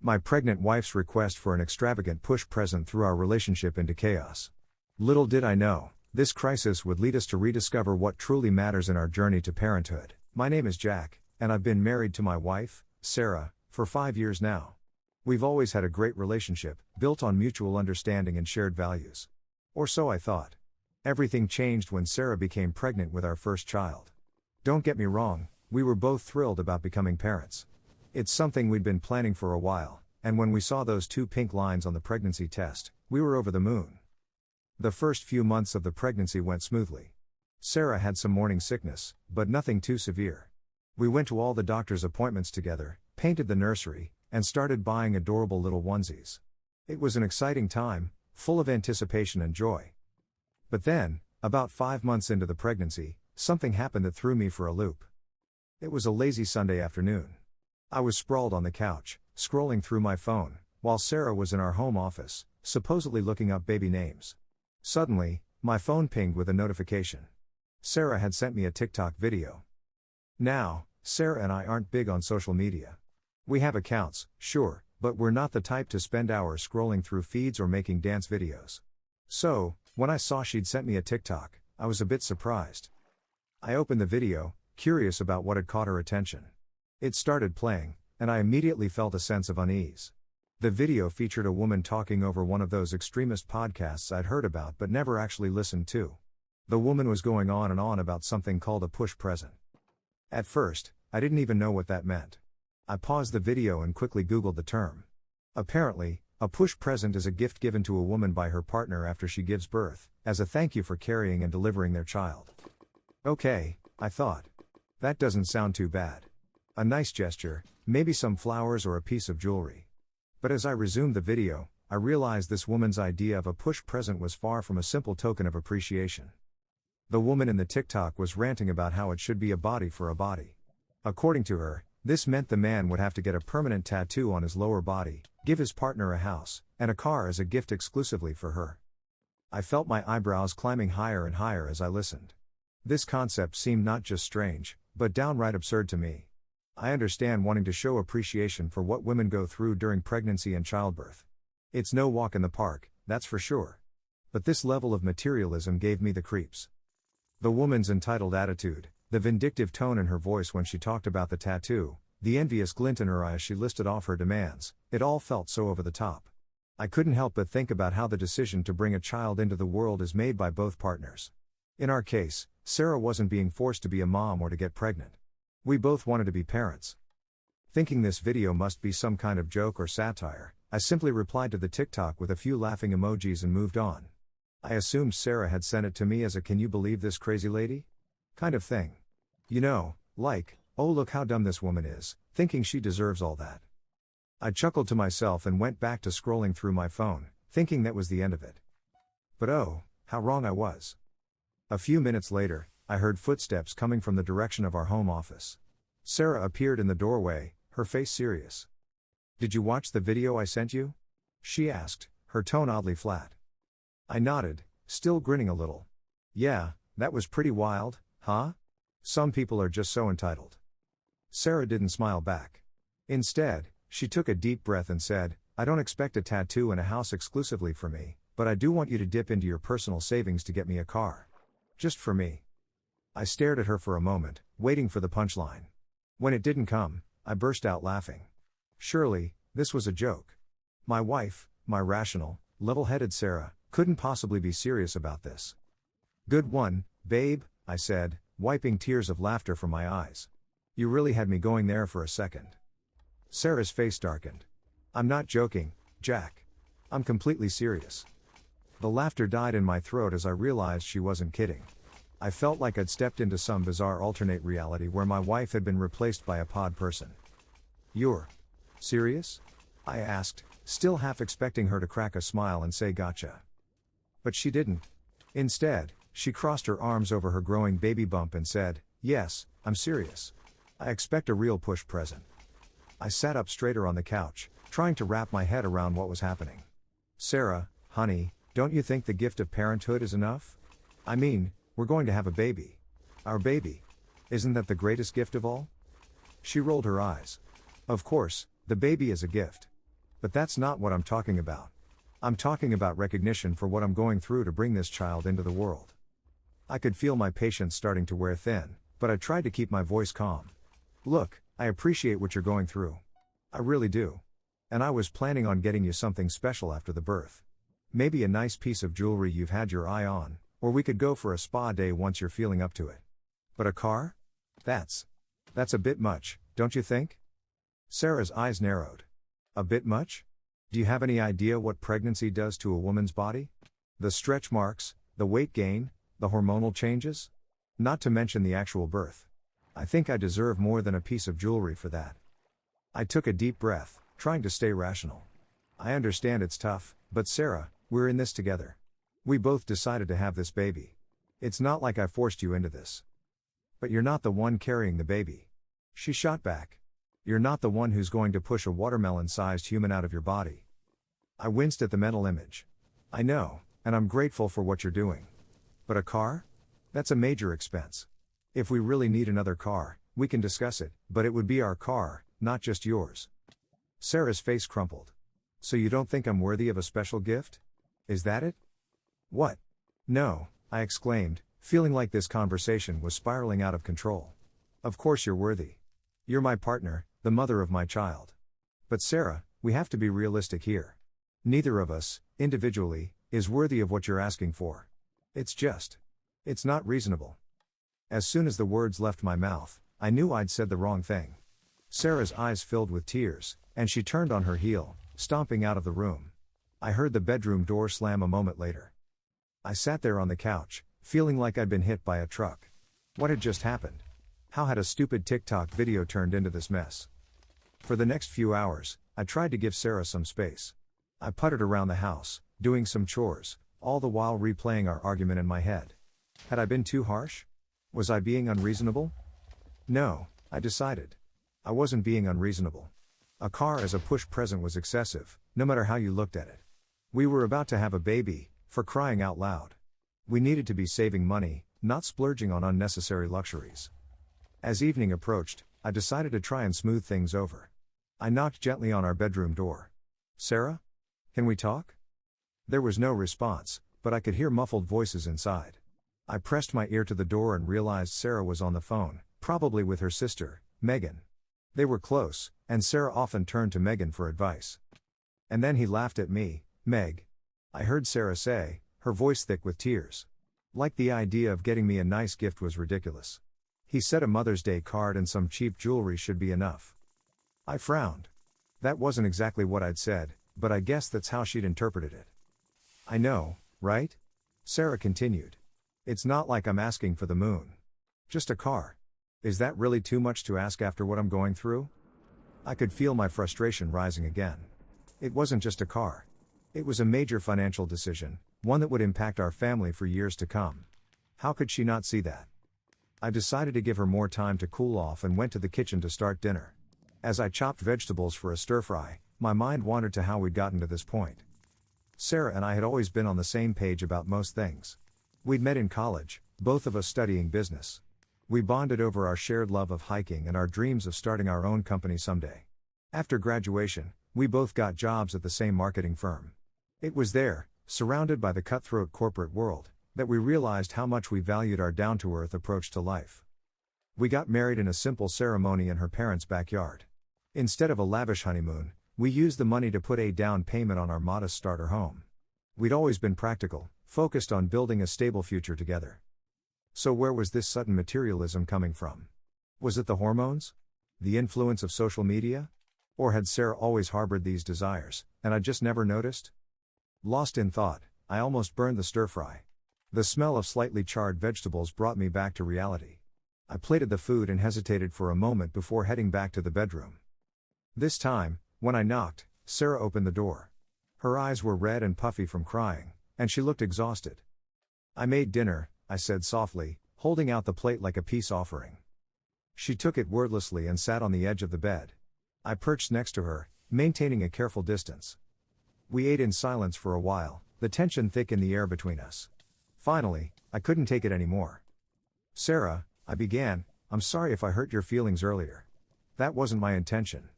My pregnant wife's request for an extravagant push present threw our relationship into chaos. Little did I know, this crisis would lead us to rediscover what truly matters in our journey to parenthood. My name is Jack, and I've been married to my wife, Sarah, for 5 years now. We've always had a great relationship, built on mutual understanding and shared values. Or so I thought. Everything changed when Sarah became pregnant with our first child. Don't get me wrong, we were both thrilled about becoming parents. It's something we'd been planning for a while, and when we saw those 2 pink lines on the pregnancy test, we were over the moon. The first few months of the pregnancy went smoothly. Sarah had some morning sickness, but nothing too severe. We went to all the doctor's appointments together, painted the nursery, and started buying adorable little onesies. It was an exciting time, full of anticipation and joy. But then, about 5 months into the pregnancy, something happened that threw me for a loop. It was a lazy Sunday afternoon. I was sprawled on the couch, scrolling through my phone, while Sarah was in our home office, supposedly looking up baby names. Suddenly, my phone pinged with a notification. Sarah had sent me a TikTok video. Now, Sarah and I aren't big on social media. We have accounts, sure, but we're not the type to spend hours scrolling through feeds or making dance videos. So, when I saw she'd sent me a TikTok, I was a bit surprised. I opened the video, curious about what had caught her attention. It started playing, and I immediately felt a sense of unease. The video featured a woman talking over one of those extremist podcasts I'd heard about but never actually listened to. The woman was going on and on about something called a push present. At first, I didn't even know what that meant. I paused the video and quickly Googled the term. Apparently, a push present is a gift given to a woman by her partner after she gives birth, as a thank you for carrying and delivering their child. Okay, I thought. That doesn't sound too bad. A nice gesture, maybe some flowers or a piece of jewelry. But as I resumed the video, I realized this woman's idea of a push present was far from a simple token of appreciation. The woman in the TikTok was ranting about how it should be a body for a body. According to her, this meant the man would have to get a permanent tattoo on his lower body, give his partner a house, and a car as a gift exclusively for her. I felt my eyebrows climbing higher and higher as I listened. This concept seemed not just strange, but downright absurd to me. I understand wanting to show appreciation for what women go through during pregnancy and childbirth. It's no walk in the park, that's for sure. But this level of materialism gave me the creeps. The woman's entitled attitude, the vindictive tone in her voice when she talked about the tattoo, the envious glint in her eye as she listed off her demands, it all felt so over the top. I couldn't help but think about how the decision to bring a child into the world is made by both partners. In our case, Sarah wasn't being forced to be a mom or to get pregnant. We both wanted to be parents. Thinking this video must be some kind of joke or satire, I simply replied to the TikTok with a few laughing emojis and moved on. I assumed Sarah had sent it to me as a "can you believe this crazy lady?" kind of thing. You know, like, oh look how dumb this woman is, thinking she deserves all that. I chuckled to myself and went back to scrolling through my phone, thinking that was the end of it. But oh, how wrong I was. A few minutes later, I heard footsteps coming from the direction of our home office. Sarah appeared in the doorway, her face serious. "Did you watch the video I sent you?" she asked, her tone oddly flat. I nodded, still grinning a little. "Yeah, that was pretty wild, huh? Some people are just so entitled." Sarah didn't smile back. Instead, she took a deep breath and said, "I don't expect a tattoo and a house exclusively for me, but I do want you to dip into your personal savings to get me a car. Just for me." I stared at her for a moment, waiting for the punchline. When it didn't come, I burst out laughing. Surely, this was a joke. My wife, my rational, level-headed Sarah, couldn't possibly be serious about this. "Good one, babe," I said, wiping tears of laughter from my eyes. "You really had me going there for a second." Sarah's face darkened. "I'm not joking, Jack. I'm completely serious." The laughter died in my throat as I realized she wasn't kidding. I felt like I'd stepped into some bizarre alternate reality where my wife had been replaced by a pod person. "You're serious?" I asked, still half expecting her to crack a smile and say gotcha. But she didn't. Instead, she crossed her arms over her growing baby bump and said, "Yes, I'm serious. I expect a real push present." I sat up straighter on the couch, trying to wrap my head around what was happening. "Sarah, honey, don't you think the gift of parenthood is enough? I mean, we're going to have a baby. Our baby. Isn't that the greatest gift of all?" She rolled her eyes. "Of course, the baby is a gift. But that's not what I'm talking about. I'm talking about recognition for what I'm going through to bring this child into the world. I could feel my patience starting to wear thin, but I tried to keep my voice calm. Look, I appreciate what you're going through. I really do. And I was planning on getting you something special after the birth. Maybe a nice piece of jewelry you've had your eye on, or we could go for a spa day once you're feeling up to it. But a car? That's a bit much, don't you think? Sarah's eyes narrowed. A bit much? Do you have any idea what pregnancy does to a woman's body? The stretch marks, the weight gain, the hormonal changes? Not to mention the actual birth. I think I deserve more than a piece of jewelry for that. I took a deep breath, trying to stay rational. I understand it's tough, but Sarah, we're in this together. We both decided to have this baby. It's not like I forced you into this. But you're not the one carrying the baby. She shot back. You're not the one who's going to push a watermelon-sized human out of your body. I winced at the mental image. I know, and I'm grateful for what you're doing. But a car? That's a major expense. If we really need another car, we can discuss it, but it would be our car, not just yours. Sarah's face crumpled. So you don't think I'm worthy of a special gift? Is that it? What? No, I exclaimed, feeling like this conversation was spiraling out of control. Of course you're worthy. You're my partner, the mother of my child. But Sarah, we have to be realistic here. Neither of us, individually, is worthy of what you're asking for. It's not reasonable. As soon as the words left my mouth, I knew I'd said the wrong thing. Sarah's eyes filled with tears, and she turned on her heel, stomping out of the room. I heard the bedroom door slam a moment later. I sat there on the couch, feeling like I'd been hit by a truck. What had just happened? How had a stupid TikTok video turned into this mess? For the next few hours, I tried to give Sarah some space. I puttered around the house, doing some chores, all the while replaying our argument in my head. Had I been too harsh? Was I being unreasonable? No, I decided. I wasn't being unreasonable. A car as a push present was excessive, no matter how you looked at it. We were about to have a baby, for crying out loud. We needed to be saving money, not splurging on unnecessary luxuries. As evening approached, I decided to try and smooth things over. I knocked gently on our bedroom door. Sarah? Can we talk? There was no response, but I could hear muffled voices inside. I pressed my ear to the door and realized Sarah was on the phone, probably with her sister, Megan. They were close, and Sarah often turned to Megan for advice. And then he laughed at me, Meg. I heard Sarah say, her voice thick with tears. Like the idea of getting me a nice gift was ridiculous. He said a Mother's Day card and some cheap jewelry should be enough. I frowned. That wasn't exactly what I'd said, but I guess that's how she'd interpreted it. I know, right? Sarah continued. It's not like I'm asking for the moon. Just a car. Is that really too much to ask after what I'm going through? I could feel my frustration rising again. It wasn't just a car. It was a major financial decision, one that would impact our family for years to come. How could she not see that? I decided to give her more time to cool off and went to the kitchen to start dinner. As I chopped vegetables for a stir-fry, my mind wandered to how we'd gotten to this point. Sarah and I had always been on the same page about most things. We'd met in college, both of us studying business. We bonded over our shared love of hiking and our dreams of starting our own company someday. After graduation, we both got jobs at the same marketing firm. It was there, surrounded by the cutthroat corporate world, that we realized how much we valued our down-to-earth approach to life. We got married in a simple ceremony in her parents' backyard. Instead of a lavish honeymoon, we used the money to put a down payment on our modest starter home. We'd always been practical, focused on building a stable future together. So where was this sudden materialism coming from? Was it the hormones? The influence of social media? Or had Sarah always harbored these desires, and I just never noticed? Lost in thought, I almost burned the stir-fry. The smell of slightly charred vegetables brought me back to reality. I plated the food and hesitated for a moment before heading back to the bedroom. This time, when I knocked, Sarah opened the door. Her eyes were red and puffy from crying, and she looked exhausted. I made dinner, I said softly, holding out the plate like a peace offering. She took it wordlessly and sat on the edge of the bed. I perched next to her, maintaining a careful distance. We ate in silence for a while, the tension thick in the air between us. Finally, I couldn't take it anymore. Sarah, I began, I'm sorry if I hurt your feelings earlier. That wasn't my intention.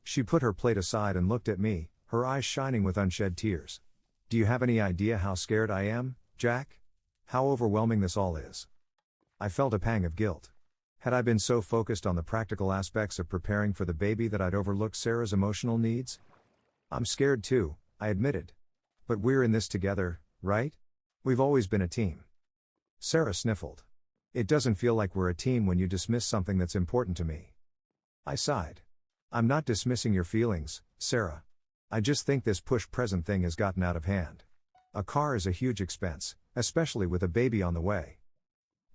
She put her plate aside and looked at me, her eyes shining with unshed tears. Do you have any idea how scared I am, Jack? How overwhelming this all is? I felt a pang of guilt. Had I been so focused on the practical aspects of preparing for the baby that I'd overlooked Sarah's emotional needs? I'm scared too, I admitted. But we're in this together, right? We've always been a team. Sarah sniffled. It doesn't feel like we're a team when you dismiss something that's important to me. I sighed. I'm not dismissing your feelings, Sarah. I just think this push-present thing has gotten out of hand. A car is a huge expense, especially with a baby on the way.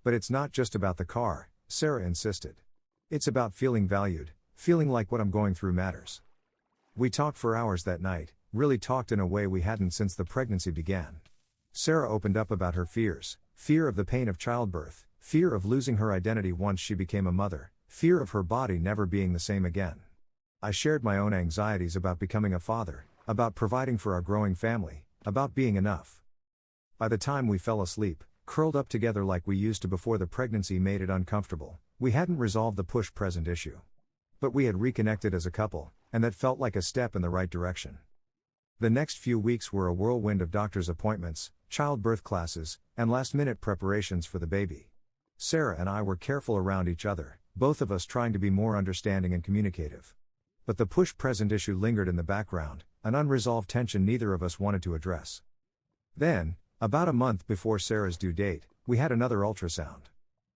But it's not just about the car, Sarah insisted. It's about feeling valued, feeling like what I'm going through matters. We talked for hours that night, really talked in a way we hadn't since the pregnancy began. Sarah opened up about her fears, fear of the pain of childbirth, fear of losing her identity once she became a mother, fear of her body never being the same again. I shared my own anxieties about becoming a father, about providing for our growing family, about being enough. By the time we fell asleep, curled up together like we used to before the pregnancy made it uncomfortable, we hadn't resolved the push-present issue. But we had reconnected as a couple, and that felt like a step in the right direction. The next few weeks were a whirlwind of doctor's appointments, childbirth classes, and last-minute preparations for the baby. Sarah and I were careful around each other, both of us trying to be more understanding and communicative. But the push-present issue lingered in the background, an unresolved tension neither of us wanted to address. Then, about a month before Sarah's due date, we had another ultrasound.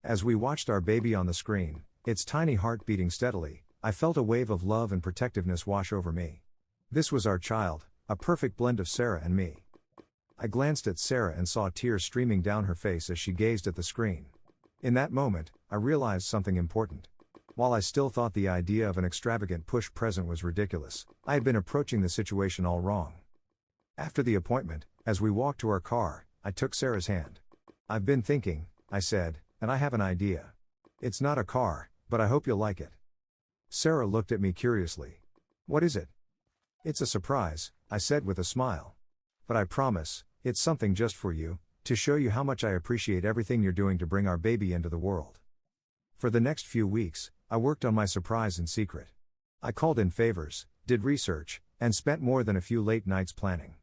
As we watched our baby on the screen, its tiny heart beating steadily, I felt a wave of love and protectiveness wash over me. This was our child, a perfect blend of Sarah and me. I glanced at Sarah and saw tears streaming down her face as she gazed at the screen. In that moment, I realized something important. While I still thought the idea of an extravagant push-present was ridiculous, I had been approaching the situation all wrong. After the appointment, as we walked to our car, I took Sarah's hand. I've been thinking, I said, and I have an idea. It's not a car, but I hope you'll like it. Sarah looked at me curiously. What is it? It's a surprise, I said with a smile. But I promise, it's something just for you, to show you how much I appreciate everything you're doing to bring our baby into the world. For the next few weeks, I worked on my surprise in secret. I called in favors, did research, and spent more than a few late nights planning.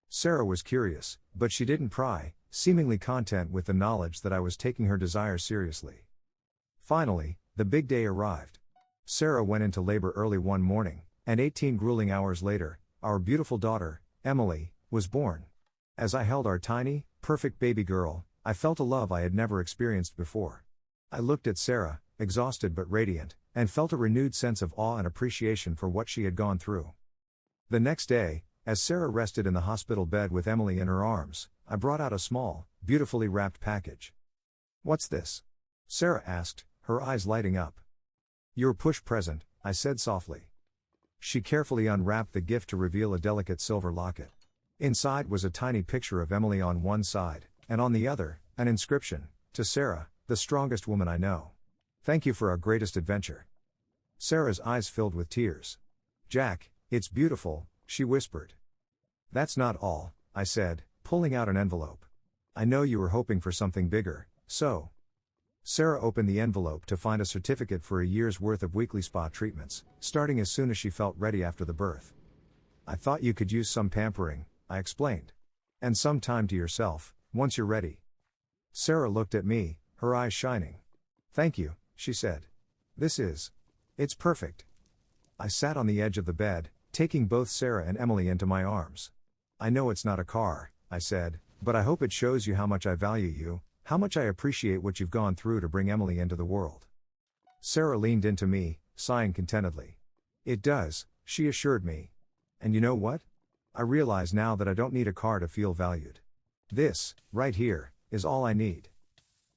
Sarah was curious, but she didn't pry, seemingly content with the knowledge that I was taking her desires seriously. Finally, the big day arrived. Sarah went into labor early one morning, and 18 grueling hours later, our beautiful daughter, Emily, was born. As I held our tiny, perfect baby girl, I felt a love I had never experienced before. I looked at Sarah, exhausted but radiant, and felt a renewed sense of awe and appreciation for what she had gone through. The next day, as Sarah rested in the hospital bed with Emily in her arms, I brought out a small, beautifully wrapped package. "What's this?" Sarah asked, her eyes lighting up. "Your push present," I said softly. She carefully unwrapped the gift to reveal a delicate silver locket. Inside was a tiny picture of Emily on one side, and on the other, an inscription, "To Sarah, the strongest woman I know. Thank you for our greatest adventure." Sarah's eyes filled with tears. "Jack, it's beautiful," she whispered. "That's not all," I said, pulling out an envelope. "I know you were hoping for something bigger, so..." Sarah opened the envelope to find a certificate for a year's worth of weekly spa treatments, starting as soon as she felt ready after the birth. "I thought you could use some pampering," I explained. "And some time to yourself, once you're ready." Sarah looked at me, her eyes shining. "Thank you," she said. It's perfect." I sat on the edge of the bed, taking both Sarah and Emily into my arms. "I know it's not a car," I said, "but I hope it shows you how much I value you, how much I appreciate what you've gone through to bring Emily into the world." Sarah leaned into me, sighing contentedly. "It does," she assured me. "And you know what? I realize now that I don't need a car to feel valued. This, right here, is all I need."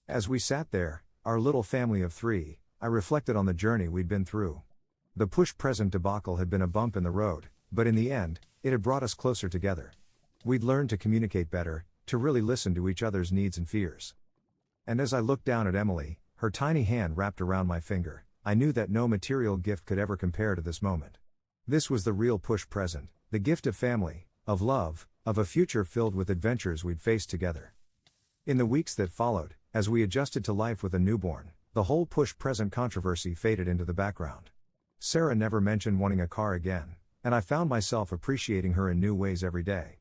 As we sat there, our little family of 3, I reflected on the journey we'd been through. The push-present debacle had been a bump in the road, but in the end, it had brought us closer together. We'd learned to communicate better, to really listen to each other's needs and fears. And as I looked down at Emily, her tiny hand wrapped around my finger, I knew that no material gift could ever compare to this moment. This was the real push-present, the gift of family, of love, of a future filled with adventures we'd face together. In the weeks that followed, as we adjusted to life with a newborn, the whole push-present controversy faded into the background. Sarah never mentioned wanting a car again, and I found myself appreciating her in new ways every day.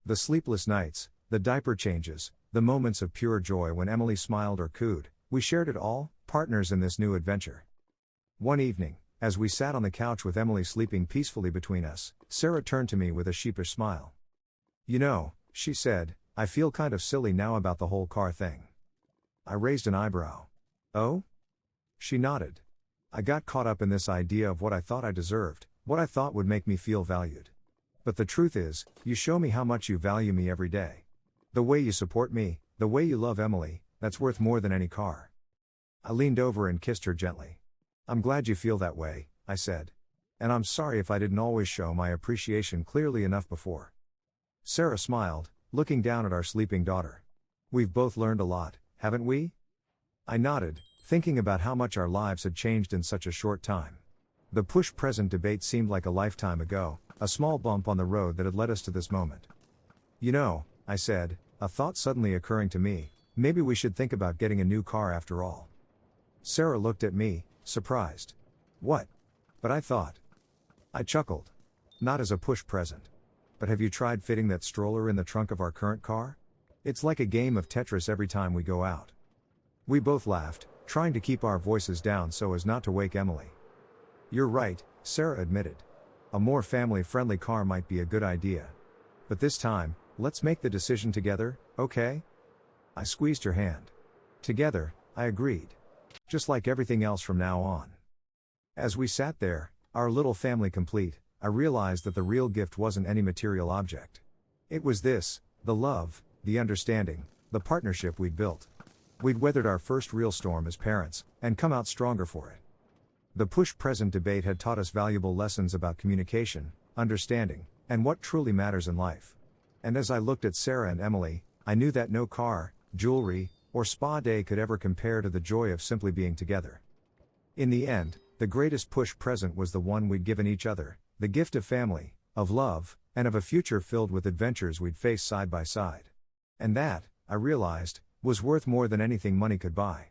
The sleepless nights, the diaper changes, the moments of pure joy when Emily smiled or cooed, we shared it all, partners in this new adventure. One evening, as we sat on the couch with Emily sleeping peacefully between us, Sarah turned to me with a sheepish smile. "You know," she said, "I feel kind of silly now about the whole car thing." I raised an eyebrow. "Oh?" She nodded. "I got caught up in this idea of what I thought I deserved, what I thought would make me feel valued. But the truth is, you show me how much you value me every day. The way you support me, the way you love Emily, that's worth more than any car." I leaned over and kissed her gently. "I'm glad you feel that way," I said. "And I'm sorry if I didn't always show my appreciation clearly enough before." Sarah smiled, looking down at our sleeping daughter. "We've both learned a lot, haven't we?" I nodded, thinking about how much our lives had changed in such a short time. The push-present debate seemed like a lifetime ago, a small bump on the road that had led us to this moment. "You know," I said, a thought suddenly occurring to me, "maybe we should think about getting a new car after all." Sarah looked at me, surprised. "What?" "But I thought." I chuckled. "Not as a push-present. But have you tried fitting that stroller in the trunk of our current car? It's like a game of Tetris every time we go out." We both laughed, trying to keep our voices down so as not to wake Emily. "You're right," Sarah admitted. "A more family-friendly car might be a good idea. But this time, let's make the decision together, okay?" I squeezed her hand. "Together," I agreed. "Just like everything else from now on." As we sat there, our little family complete, I realized that the real gift wasn't any material object. It was this, the love, the understanding, the partnership we'd built. We'd weathered our first real storm as parents, and come out stronger for it. The push-present debate had taught us valuable lessons about communication, understanding, and what truly matters in life. And as I looked at Sarah and Emily, I knew that no car, jewelry, or spa day could ever compare to the joy of simply being together. In the end, the greatest push-present was the one we'd given each other, the gift of family, of love, and of a future filled with adventures we'd face side by side. And that, I realized, was worth more than anything money could buy.